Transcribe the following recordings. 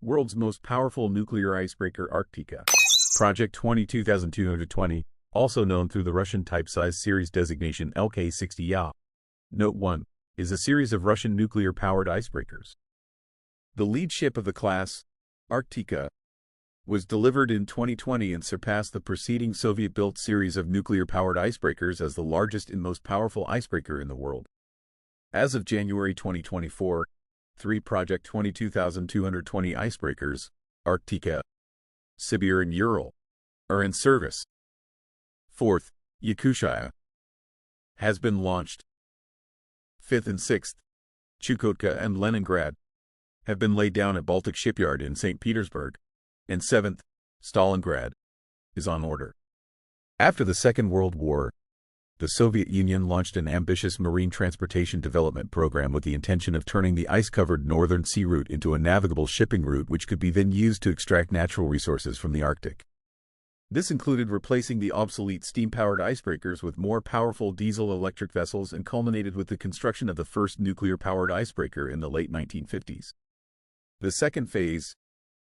World's most powerful nuclear icebreaker Arktika. Project 22,220, also known through the Russian Type Size Series designation LK-60Ya. Note 1, is a series of Russian nuclear-powered icebreakers. The lead ship of the class, Arktika, was delivered in 2020 and surpassed the preceding Soviet-built series of nuclear-powered icebreakers as the largest and most powerful icebreaker in the world. As of January 2024, 3 Project 22,220 icebreakers, Arktika, Sibir and Ural, are in service. 4th, Yakutia, has been launched. 5th and 6th, Chukotka and Leningrad, have been laid down at Baltic Shipyard in St. Petersburg, and 7th, Stalingrad, is on order. After the Second World War, the Soviet Union launched an ambitious marine transportation development program with the intention of turning the ice-covered Northern Sea route into a navigable shipping route which could be then used to extract natural resources from the Arctic. This included replacing the obsolete steam-powered icebreakers with more powerful diesel-electric vessels and culminated with the construction of the first nuclear-powered icebreaker in the late 1950s. The second phase,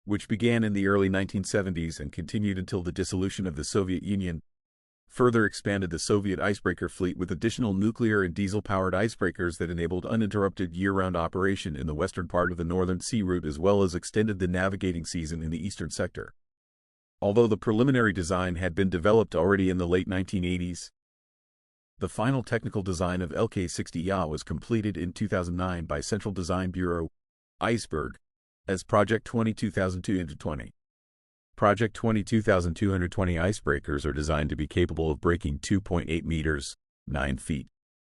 which began in the early 1970s and continued until the dissolution of the Soviet Union, further expanded the Soviet icebreaker fleet with additional nuclear and diesel-powered icebreakers that enabled uninterrupted year-round operation in the western part of the Northern Sea route as well as extended the navigating season in the eastern sector. Although the preliminary design had been developed already in the late 1980s, the final technical design of LK-60Ya was completed in 2009 by Central Design Bureau, Iceberg, as Project 22,220. Project 22,220 icebreakers are designed to be capable of breaking 2.8 meters, 9 feet,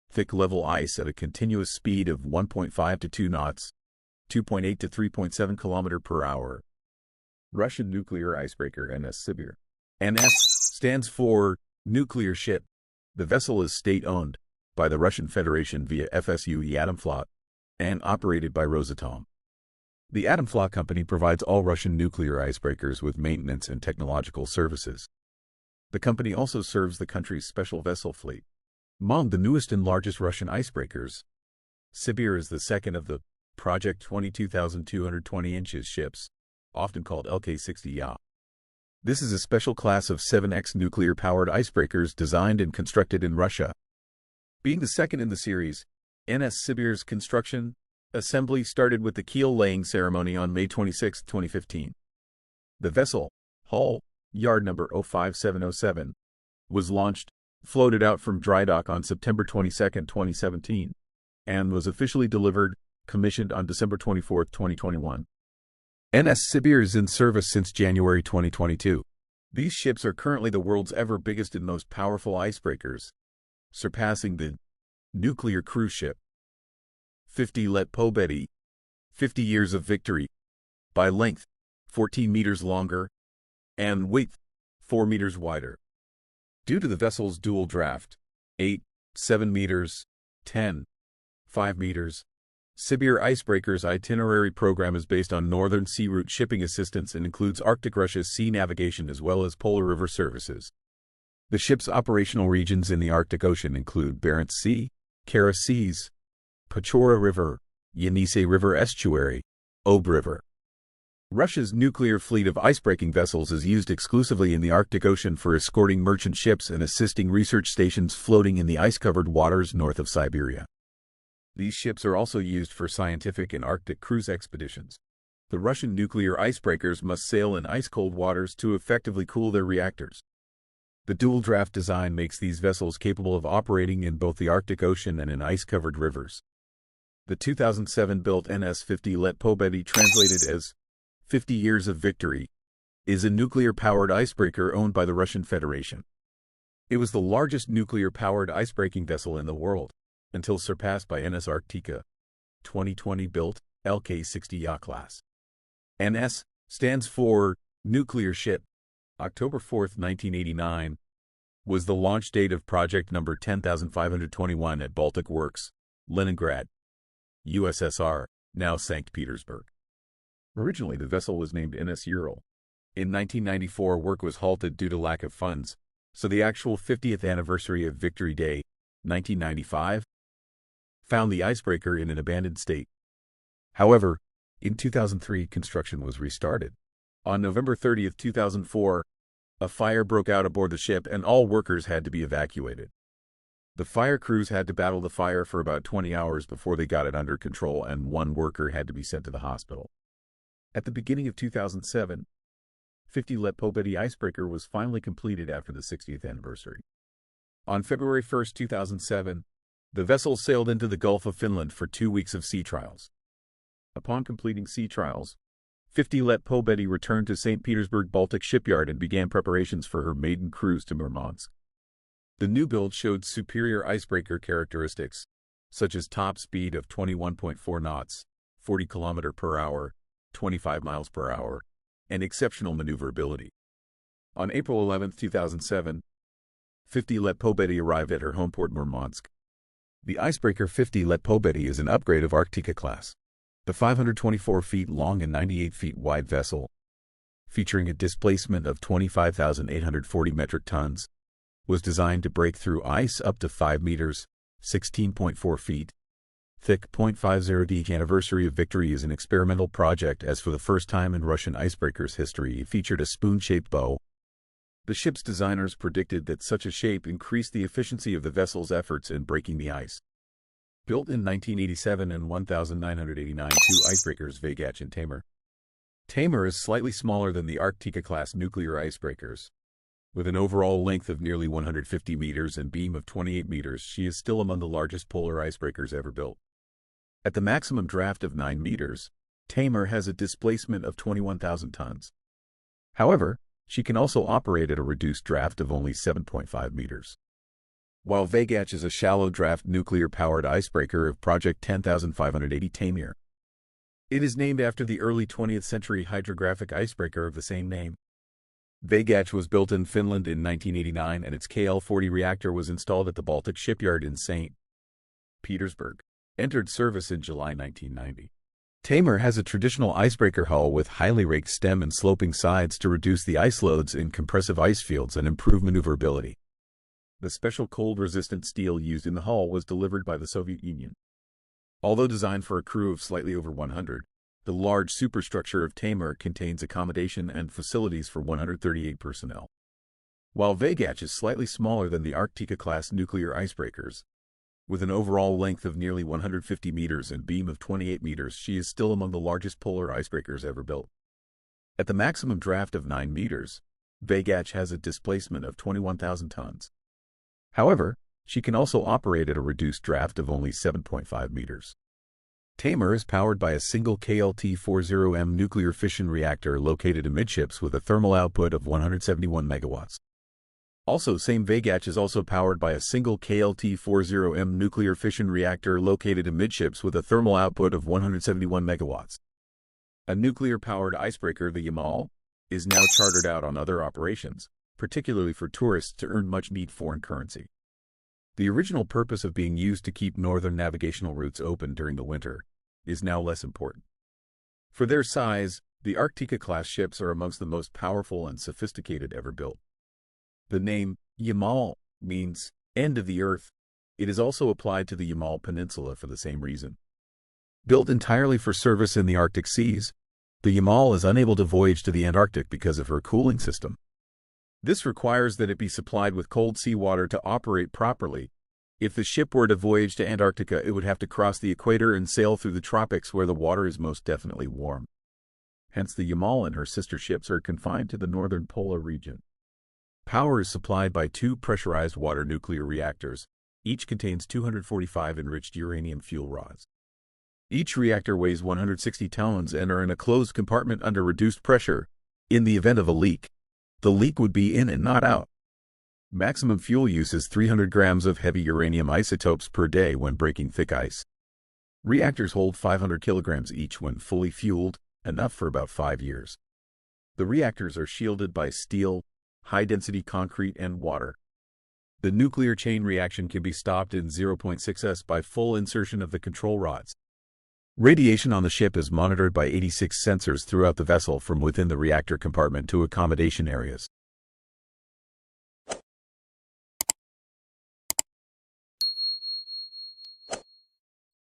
thick level ice at a continuous speed of 1.5 to 2 knots, 2.8 to 3.7 km per hour. Russian nuclear icebreaker NS Sibir. NS stands for Nuclear Ship. The vessel is state-owned by the Russian Federation via FSU Atomflot and operated by Rosatom. The Atomflot company provides all Russian nuclear icebreakers with maintenance and technological services. The company also serves the country's special vessel fleet. Among the newest and largest Russian icebreakers, Sibir is the second of the Project 22,220 inches ships, often called LK-60Ya. This is a special class of 7X nuclear-powered icebreakers designed and constructed in Russia. Being the second in the series, NS Sibir's construction assembly started with the keel-laying ceremony on May 26, 2015. The vessel, hull, yard number 05707, was launched, floated out from dry dock on September 22, 2017, and was officially delivered, commissioned on December 24, 2021. NS Sibir is in service since January 2022. These ships are currently the world's ever biggest and most powerful icebreakers, surpassing the nuclear cruise ship 50 Let Pobedi, 50 Years of Victory, by length, 14 meters longer, and width, 4 meters wider. Due to the vessel's dual draft, 8, 7 meters, 10, 5 meters, Sibir Icebreaker's itinerary program is based on Northern Sea Route shipping assistance and includes Arctic Russia's sea navigation as well as polar river services. The ship's operational regions in the Arctic Ocean include Barents Sea, Kara Seas, Pechora River, Yenisei River Estuary, Ob River. Russia's nuclear fleet of icebreaking vessels is used exclusively in the Arctic Ocean for escorting merchant ships and assisting research stations floating in the ice-covered waters north of Siberia. These ships are also used for scientific and Arctic cruise expeditions. The Russian nuclear icebreakers must sail in ice-cold waters to effectively cool their reactors. The dual-draft design makes these vessels capable of operating in both the Arctic Ocean and in ice-covered rivers. The 2007-built NS 50 Let Pobedi, translated as 50 Years of Victory, is a nuclear-powered icebreaker owned by the Russian Federation. It was the largest nuclear-powered icebreaking vessel in the world, until surpassed by NS Arktika, 2020-built LK-60Ya class. NS stands for Nuclear Ship. October 4, 1989, was the launch date of project number 10,521 at Baltic Works, Leningrad, USSR, now St. Petersburg. Originally, the vessel was named NS Ural. In 1994, work was halted due to lack of funds, so the actual 50th anniversary of Victory Day, 1995, found the icebreaker in an abandoned state. However, In 2003, construction was restarted. On November 30, 2004, a fire broke out aboard the ship and all workers had to be evacuated. The fire crews had to battle the fire for about 20 hours before they got it under control, and one worker had to be sent to the hospital. At the beginning of 2007, 50 Letpobedi icebreaker was finally completed after the 60th anniversary. On February 1, 2007, the vessel sailed into the Gulf of Finland for 2 weeks of sea trials. Upon completing sea trials, 50 Letpobedi returned to St. Petersburg Baltic Shipyard and began preparations for her maiden cruise to Murmansk. The new build showed superior icebreaker characteristics, such as top speed of 21.4 knots, 40 km per hour, 25 miles per hour, and exceptional maneuverability. On April 11, 2007, 50 Letpobedi arrived at her home port Murmansk. The icebreaker 50 Letpobedi is an upgrade of Arktika class. The 524 feet long and 98 feet wide vessel, featuring a displacement of 25,840 metric tons, was designed to break through ice up to 5 meters, 16.4 feet, thick. 0.50. The anniversary of victory is an experimental project as for the first time in Russian icebreakers history it featured a spoon-shaped bow. The ship's designers predicted that such a shape increased the efficiency of the vessel's efforts in breaking the ice. Built in 1987 and 1989, 2 icebreakers, Vaigache and Taimur. Taimur is slightly smaller than the Arktika-class nuclear icebreakers. With an overall length of nearly 150 meters and beam of 28 meters, she is still among the largest polar icebreakers ever built. At the maximum draft of 9 meters, Taimur has a displacement of 21,000 tons. However, she can also operate at a reduced draft of only 7.5 meters. While Vaigache is a shallow draft nuclear-powered icebreaker of Project 10580 Taimur. It is named after the early 20th century hydrographic icebreaker of the same name. Vaigache was built in Finland in 1989 and its KL-40 reactor was installed at the Baltic Shipyard in St. Petersburg. Entered service in July 1990. Taimur has a traditional icebreaker hull with highly raked stem and sloping sides to reduce the ice loads in compressive ice fields and improve maneuverability. The special cold-resistant steel used in the hull was delivered by the Soviet Union. Although designed for a crew of slightly over 100, the large superstructure of Taimur contains accommodation and facilities for 138 personnel. While Vaigache is slightly smaller than the Arktika-class nuclear icebreakers, with an overall length of nearly 150 meters and beam of 28 meters, she is still among the largest polar icebreakers ever built. At the maximum draft of 9 meters, Vaigache has a displacement of 21,000 tons. However, she can also operate at a reduced draft of only 7.5 meters. Taimur is powered by a single KLT-40M nuclear fission reactor located amidships with a thermal output of 171 megawatts. Also, same Vaigache is also powered by a single KLT-40M nuclear fission reactor located amidships with a thermal output of 171 megawatts. A nuclear-powered icebreaker, the Yamal, is now chartered out on other operations, particularly for tourists to earn much-needed foreign currency. The original purpose of being used to keep northern navigational routes open during the winter is now less important. For their size, the Arktika-class ships are amongst the most powerful and sophisticated ever built. The name Yamal means end of the earth. It is also applied to the Yamal Peninsula for the same reason. Built entirely for service in the Arctic seas, the Yamal is unable to voyage to the Antarctic because of her cooling system. This requires that it be supplied with cold seawater to operate properly. If the ship were to voyage to Antarctica, it would have to cross the equator and sail through the tropics where the water is most definitely warm. Hence, the Yamal and her sister ships are confined to the northern polar region. Power is supplied by 2 pressurized water nuclear reactors. Each contains 245 enriched uranium fuel rods. Each reactor weighs 160 tons and are in a closed compartment under reduced pressure. In the event of a leak, the leak would be in and not out. Maximum fuel use is 300 grams of heavy uranium isotopes per day when breaking thick ice. Reactors hold 500 kilograms each when fully fueled, enough for about 5 years. The reactors are shielded by steel, high-density concrete, and water. The nuclear chain reaction can be stopped in 0.6s by full insertion of the control rods. Radiation on the ship is monitored by 86 sensors throughout the vessel from within the reactor compartment to accommodation areas.